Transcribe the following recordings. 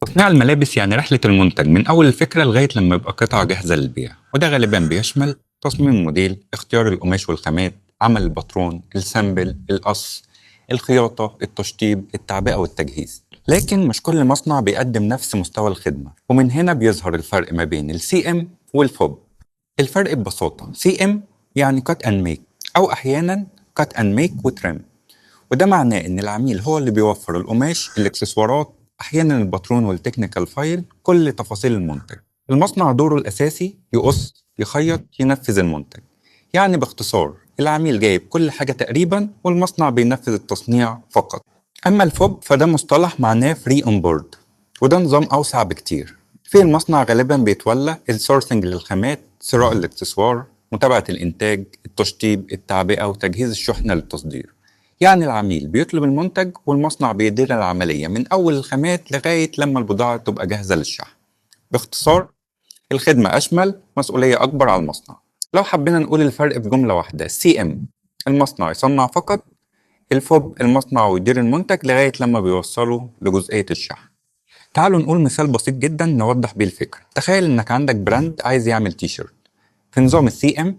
تصنيع الملابس يعني رحلة المنتج من أول الفكرة لغاية لما يبقى قطعة جاهزة للبيع، وده غالبا بيشمل تصميم الموديل، اختيار القماش والخامات، عمل الباترون، السامبل، القص، الخياطة، التشطيب، التعبئة والتجهيز. لكن مش كل مصنع بيقدم نفس مستوى الخدمة، ومن هنا بيظهر الفرق ما بين السي ام والفوب. الفرق ببساطة سي ام يعني كات اند ميك، أو أحيانا كات اند ميك وترم، وده معناه إن العميل هو اللي بيوفر القماش، الإكسسوارات، أحيانا الباترون والتكنيكال فايل، كل تفاصيل المنتج. المصنع دوره الأساسي يقص، يخيط، ينفذ المنتج. يعني باختصار العميل جايب كل حاجة تقريبا، والمصنع بينفذ التصنيع فقط. أما الفوب فده مصطلح معناه فري اون بورد، وده نظام أوسع بكتير. في المصنع غالبا بيتولى السورسنج للخامات، شراء الاكسسوار، متابعة الإنتاج، التشطيب، التعبئة، وتجهيز الشحنة للتصدير. يعني العميل بيطلب المنتج والمصنع بيدير العملية من أول الخامات لغاية لما البضاعة تبقى جاهزة للشحن. باختصار الخدمة أشمل، مسؤولية أكبر على المصنع. لو حبينا نقول الفرق في جملة واحدة، سي ام المصنع يصنع فقط، الفوب المصنع ويدير المنتج لغاية لما بيوصله لجزئية الشحن. تعالوا نقول مثال بسيط جدا نوضح بيه الفكرة. تخيل إنك عندك براند عايز يعمل تي شيرت. في نظام السي ام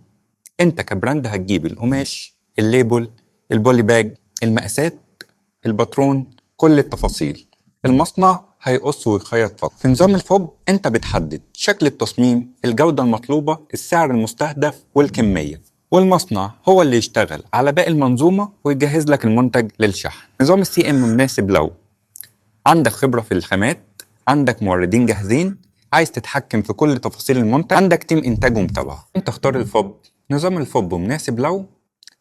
أنت كبراند هتجيب القماش، الليبل، البولي باج، المقاسات، الباترون، كل التفاصيل. المصنع هيقص ويخيط فقط. في نظام الفوب انت بتحدد شكل التصميم، الجودة المطلوبة، السعر المستهدف، والكمية، والمصنع هو اللي يشتغل على باقي المنظومة ويجهز لك المنتج للشحن. نظام السي ام مناسب لو عندك خبرة في الخامات، عندك موردين جاهزين، عايز تتحكم في كل تفاصيل المنتج، عندك تيم إنتاج ومتابعة. أنت اختار الفوب. نظام الفوب مناسب لو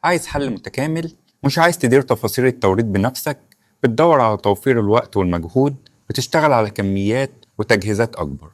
عايز حل متكامل، مش عايز تدير تفاصيل التوريد بنفسك، بتدور على توفير الوقت والمجهود، بتشتغل على كميات وتجهيزات أكبر.